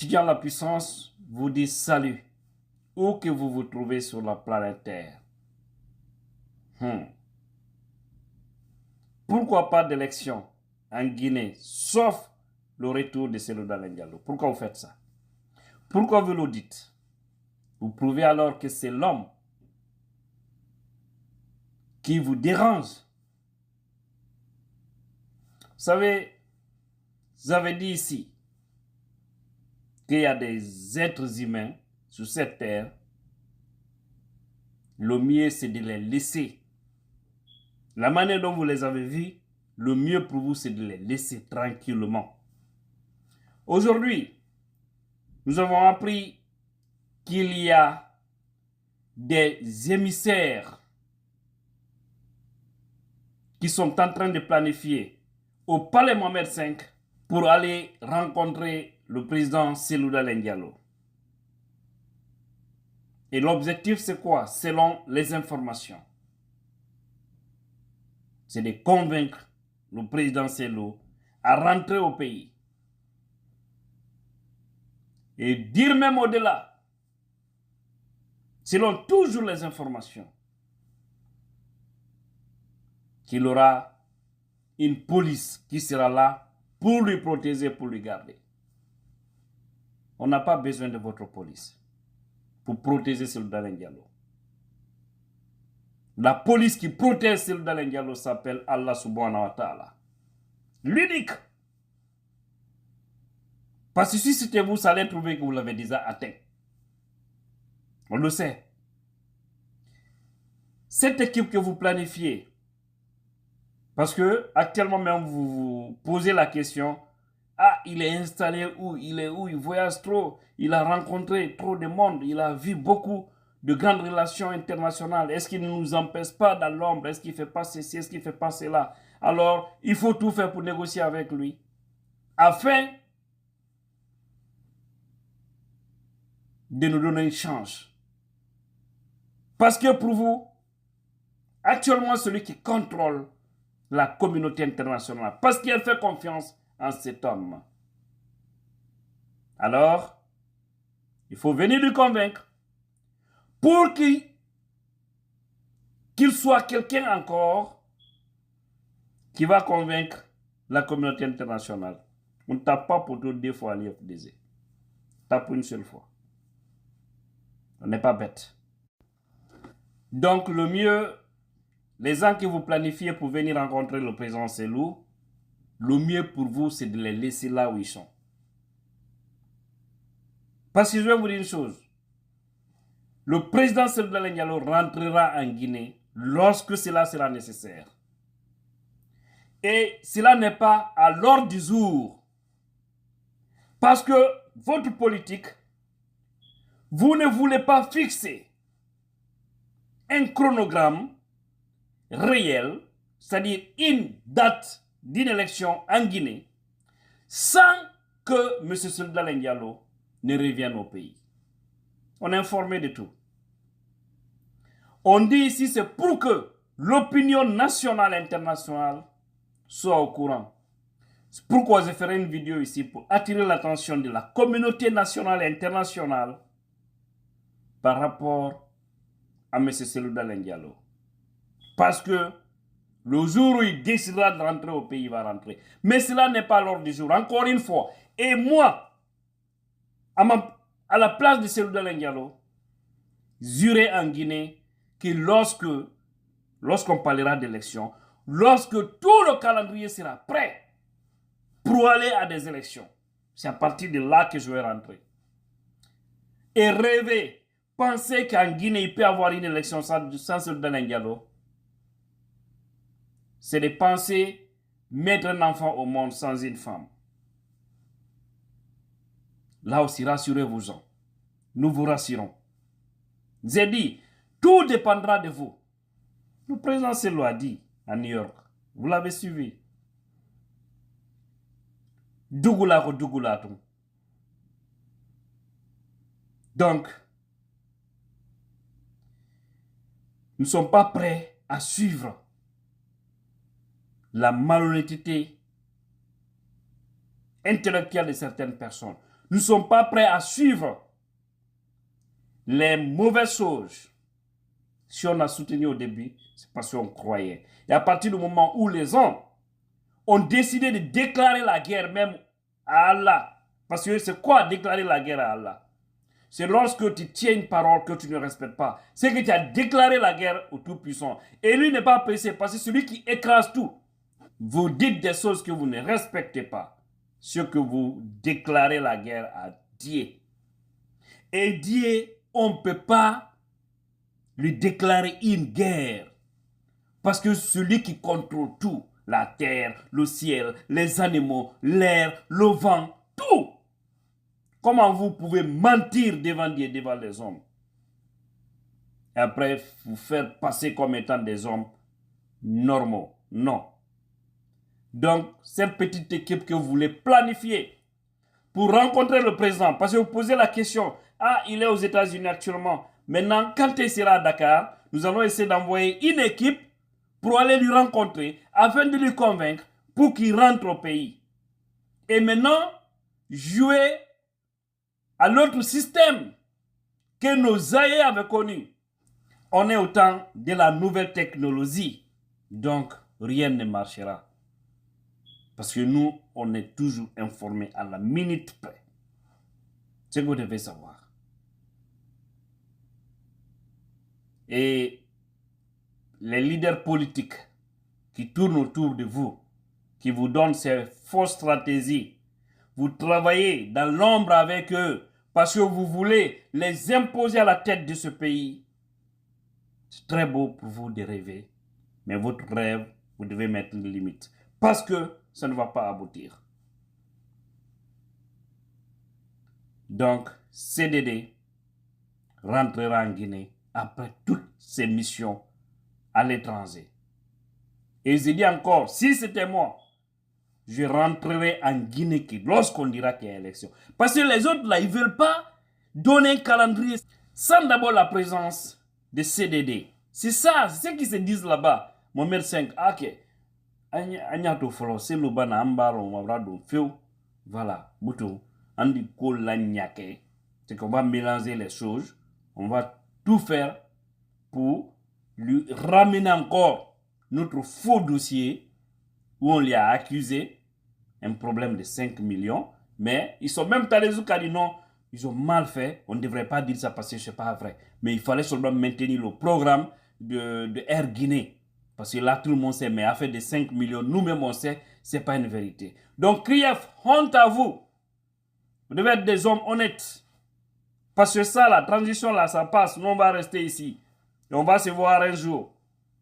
Étudiant la puissance vous dit salut, où que vous vous trouvez sur la planète Terre. Pourquoi pas d'élection en Guinée, sauf le retour de Cellou Dalein Diallo? Pourquoi vous faites ça? Pourquoi vous le dites? Vous prouvez alors que c'est l'homme qui vous dérange. Vous savez, vous avez dit ici qu'il y a des êtres humains sur cette terre. Le mieux, c'est de les laisser. La manière dont vous les avez vus, le mieux pour vous, c'est de les laisser tranquillement. Aujourd'hui, nous avons appris qu'il y a des émissaires qui sont en train de planifier au palais Mohamed V pour aller rencontrer le président Cellou Dalein Diallo. Et l'objectif, c'est quoi? Selon les informations, c'est de convaincre le président Cellou à rentrer au pays. Et dire même au-delà, selon toujours les informations, qu'il aura une police qui sera là pour lui protéger, pour lui garder. On n'a pas besoin de votre police pour protéger Cellou Dalein Diallo. La police qui protège Cellou Dalein Diallo s'appelle Allah subhanahu wa ta'ala. L'unique. Parce que si c'était vous, ça allait trouver que vous l'avez déjà atteint. On le sait. Cette équipe que vous planifiez, parce que actuellement même vous vous posez la question, ah, il est installé où? Il est où? Il voyage trop. Il a rencontré trop de monde. Il a vu beaucoup de grandes relations internationales. Est-ce qu'il ne nous empêche pas dans l'ombre? Est-ce qu'il ne fait pas ceci? Est-ce qu'il ne fait pas cela? Alors, il faut tout faire pour négocier avec lui, afin de nous donner une chance. Parce que pour vous, actuellement, celui qui contrôle la communauté internationale, parce qu'elle fait confiance en cet homme. Alors, il faut venir lui convaincre pour qu'il soit quelqu'un encore qui va convaincre la communauté internationale. On ne tape pas pour tout 2 fois à l'IFDZ. Tape une seule fois. On n'est pas bête. Donc, le mieux, les gens que vous planifiez pour venir rencontrer le président Cellou, le mieux pour vous, c'est de les laisser là où ils sont. Parce que je vais vous dire une chose. Le président Cellou Dalein Diallo rentrera en Guinée lorsque cela sera nécessaire. Et cela n'est pas à l'ordre du jour. Parce que votre politique, vous ne voulez pas fixer un chronogramme réel, c'est-à-dire une date d'une élection en Guinée, sans que M. Cellou Dalein Diallo ne revienne au pays. On est informé de tout. On dit ici, c'est pour que l'opinion nationale et internationale soit au courant. C'est pourquoi je ferai une vidéo ici pour attirer l'attention de la communauté nationale et internationale par rapport à M. Cellou Dalein Diallo. Parce que le jour où il décidera de rentrer au pays, il va rentrer. Mais cela n'est pas l'ordre du jour. Encore une fois. Et moi, à la place de Cellou Dalein Diallo, j'irai en Guinée que lorsqu'on parlera d'élections, lorsque tout le calendrier sera prêt pour aller à des élections, c'est à partir de là que je vais rentrer. Et rêver, penser qu'en Guinée, il peut y avoir une élection sans Cellou Dalein Diallo, c'est de penser mettre un enfant au monde sans une femme. Là aussi, rassurez-vous-en. Nous vous rassurons. J'ai dit, tout dépendra de vous. Le président Cellou a dit à New York. Vous l'avez suivi. Dougoula ko dougoulatou. Donc, nous ne sommes pas prêts à suivre la malhonnêteté intellectuelle de certaines personnes. Nous ne sommes pas prêts à suivre les mauvaises choses. Si on a soutenu au début, c'est parce qu'on croyait. Et à partir du moment où les hommes ont décidé de déclarer la guerre même à Allah, parce que c'est quoi déclarer la guerre à Allah? C'est lorsque tu tiens une parole que tu ne respectes pas. C'est que tu as déclaré la guerre au Tout-Puissant. Et lui n'est pas pressé, parce que c'est celui qui écrase tout. Vous dites des choses que vous ne respectez pas. Ce que vous déclarez la guerre à Dieu. Et Dieu, on ne peut pas lui déclarer une guerre. Parce que celui qui contrôle tout, la terre, le ciel, les animaux, l'air, le vent, tout. Comment vous pouvez mentir devant Dieu, devant les hommes? Et après, vous faire passer comme étant des hommes normaux. Non. Donc, cette petite équipe que vous voulez planifier pour rencontrer le président, parce que vous posez la question, ah, il est aux États-Unis actuellement. Maintenant, quand il sera à Dakar, nous allons essayer d'envoyer une équipe pour aller lui rencontrer, afin de lui convaincre pour qu'il rentre au pays. Et maintenant, jouer à l'autre système que nos aïeux avaient connu. On est au temps de la nouvelle technologie. Donc, rien ne marchera. Parce que nous, on est toujours informés à la minute près. C'est ce que vous devez savoir. Et les leaders politiques qui tournent autour de vous, qui vous donnent ces fausses stratégies, vous travaillez dans l'ombre avec eux parce que vous voulez les imposer à la tête de ce pays. C'est très beau pour vous de rêver, mais votre rêve, vous devez mettre une limite parce que ça ne va pas aboutir. Donc, CDD rentrera en Guinée après toutes ses missions à l'étranger. Et je dis encore, si c'était moi, je rentrerai en Guinée lorsqu'on dira qu'il y a élection. Parce que les autres, là, ils ne veulent pas donner un calendrier sans d'abord la présence de CDD. C'est ça, c'est ce qu'ils se disent là-bas. Mohamed 5, ok. Agnato folo, c'est le ban ambaro, mabrado, feu. Voilà, bouton. On dit kolanyake. C'est qu'on va mélanger les choses. On va tout faire pour lui ramener encore notre faux dossier où on lui a accusé un problème de 5 millions. Mais ils sont même allés jusqu'à dire non, ils ont mal fait. On ne devrait pas dire ça parce que ce n'est pas vrai. Mais il fallait seulement maintenir le programme de Air Guinée. Parce que là, tout le monde sait, mais affaire de 5 millions, nous-mêmes on sait, ce n'est pas une vérité. Donc, Krief, honte à vous. Vous devez être des hommes honnêtes. Parce que ça, la transition là, ça passe. Nous, on va rester ici. Et on va se voir un jour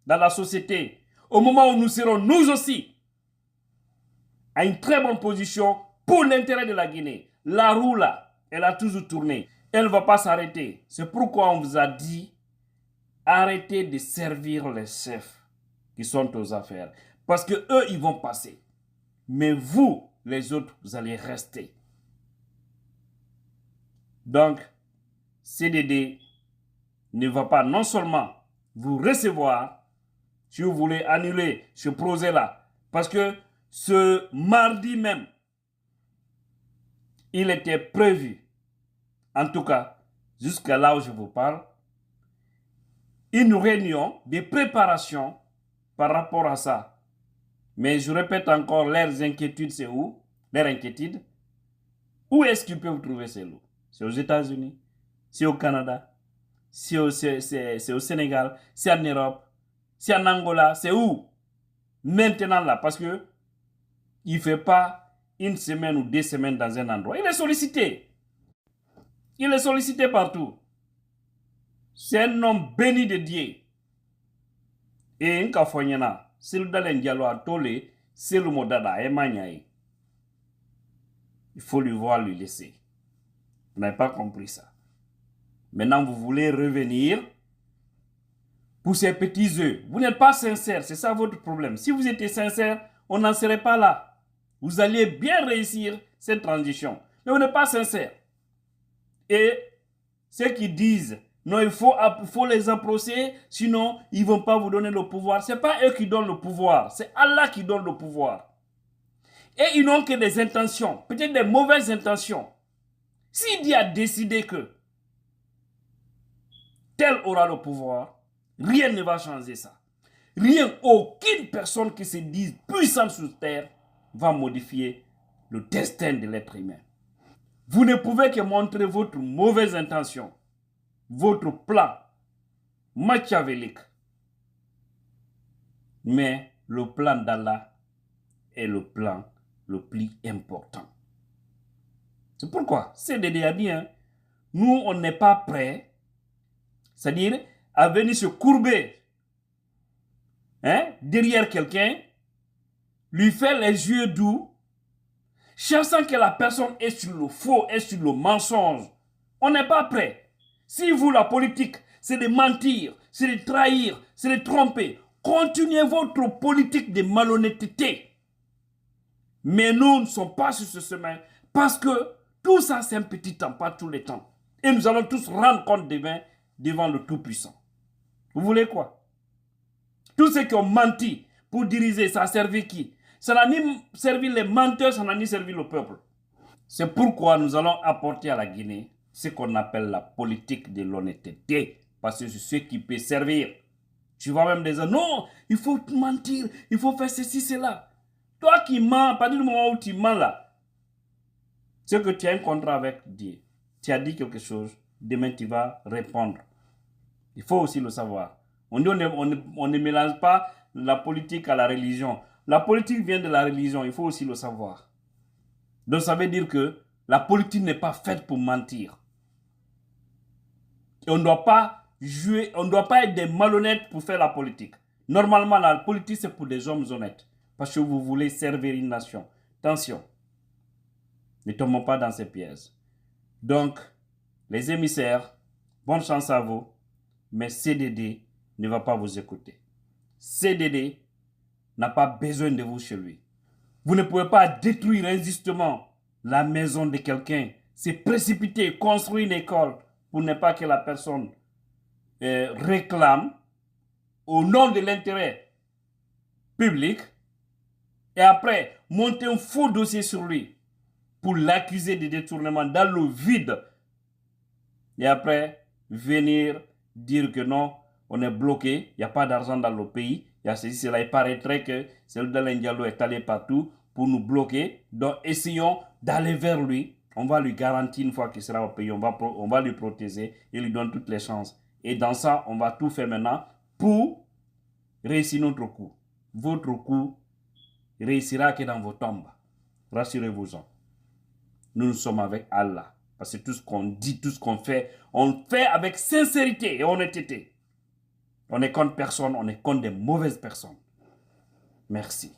dans la société. Au moment où nous serons, nous aussi, à une très bonne position pour l'intérêt de la Guinée. La roue là, elle a toujours tourné. Elle ne va pas s'arrêter. C'est pourquoi on vous a dit, arrêtez de servir les chefs qui sont aux affaires. Parce que eux, ils vont passer. Mais vous, les autres, vous allez rester. Donc, CDD ne va pas non seulement vous recevoir, si vous voulez annuler ce projet-là, parce que ce mardi même, il était prévu, en tout cas, jusqu'à là où je vous parle, une réunion de préparation par rapport à ça. Mais je répète encore, leurs inquiétudes, c'est où? Leurs inquiétudes. Où est-ce qu'ils peuvent trouver ces lots? C'est aux États-Unis, c'est au Canada, c'est au Sénégal, c'est en Europe, c'est en Angola, c'est où? Maintenant là, parce que il ne fait pas une semaine ou 2 semaines dans un endroit. Il est sollicité. Il est sollicité partout. C'est un homme béni de Dieu. Et un kafonyana, c'est le dalen dialo à tolé, c'est le modada et il faut lui voir, lui laisser. Vous n'avez pas compris ça. Maintenant, vous voulez revenir pour ces petits œufs. Vous n'êtes pas sincère, c'est ça votre problème. Si vous étiez sincère, on n'en serait pas là. Vous alliez bien réussir cette transition. Mais vous n'êtes pas sincère. Et ceux qui disent, non, il faut les approcher, sinon ils ne vont pas vous donner le pouvoir. Ce n'est pas eux qui donnent le pouvoir, c'est Allah qui donne le pouvoir. Et ils n'ont que des intentions, peut-être des mauvaises intentions. S'il a décidé que tel aura le pouvoir, rien ne va changer ça. Rien, aucune personne qui se dise puissante sur terre va modifier le destin de l'être humain. Vous ne pouvez que montrer votre mauvaise intention, votre plan machiavélique. Mais le plan d'Allah est le plan le plus important. C'est pourquoi CDD a dit, hein, nous on n'est pas prêts, c'est-à-dire à venir se courber derrière quelqu'un, lui faire les yeux doux, cherchant que la personne est sur le faux, est sur le mensonge. On n'est pas prêt. Si vous, la politique, c'est de mentir, c'est de trahir, c'est de tromper, continuez votre politique de malhonnêteté. Mais nous ne sommes pas sur ce chemin parce que tout ça, c'est un petit temps, pas tous les temps. Et nous allons tous rendre compte devant le Tout-Puissant. Vous voulez quoi? Tous ceux qui ont menti pour diriger, ça a servi qui? Ça n'a ni servi les menteurs, ça n'a ni servi le peuple. C'est pourquoi nous allons apporter à la Guinée ce qu'on appelle la politique de l'honnêteté. Parce que c'est ce qui peut servir. Tu vas même dire, non, il faut mentir, il faut faire ceci, cela. Toi qui mens, à partir du moment où tu mens là, c'est que tu as un contrat avec Dieu. Tu as dit quelque chose, demain tu vas répondre. Il faut aussi le savoir. On dit on ne mélange pas la politique à la religion. La politique vient de la religion, il faut aussi le savoir. Donc ça veut dire que la politique n'est pas faite pour mentir. Et on ne doit pas jouer, on ne doit pas être des malhonnêtes pour faire la politique. Normalement, la politique, c'est pour des hommes honnêtes. Parce que vous voulez servir une nation. Attention, ne tombons pas dans ces pièges. Donc, les émissaires, bonne chance à vous. Mais CDD ne va pas vous écouter. CDD n'a pas besoin de vous chez lui. Vous ne pouvez pas détruire injustement la maison de quelqu'un. C'est précipiter, construire une école pour ne pas que la personne réclame au nom de l'intérêt public et après monter un faux dossier sur lui pour l'accuser de détournement dans le vide et après venir dire que non, on est bloqué, il n'y a pas d'argent dans le pays, il y a ceci, cela. Il paraîtrait que Cellou Diallo est allé partout pour nous bloquer. Donc essayons d'aller vers lui. On va lui garantir une fois qu'il sera au pays, on va lui protéger et lui donner toutes les chances. Et dans ça, on va tout faire maintenant pour réussir notre coup. Votre coup réussira que dans vos tombes. Rassurez-vous-en. Nous sommes avec Allah. Parce que tout ce qu'on dit, tout ce qu'on fait, on fait avec sincérité et honnêteté. On est contre personne, on est contre des mauvaises personnes. Merci.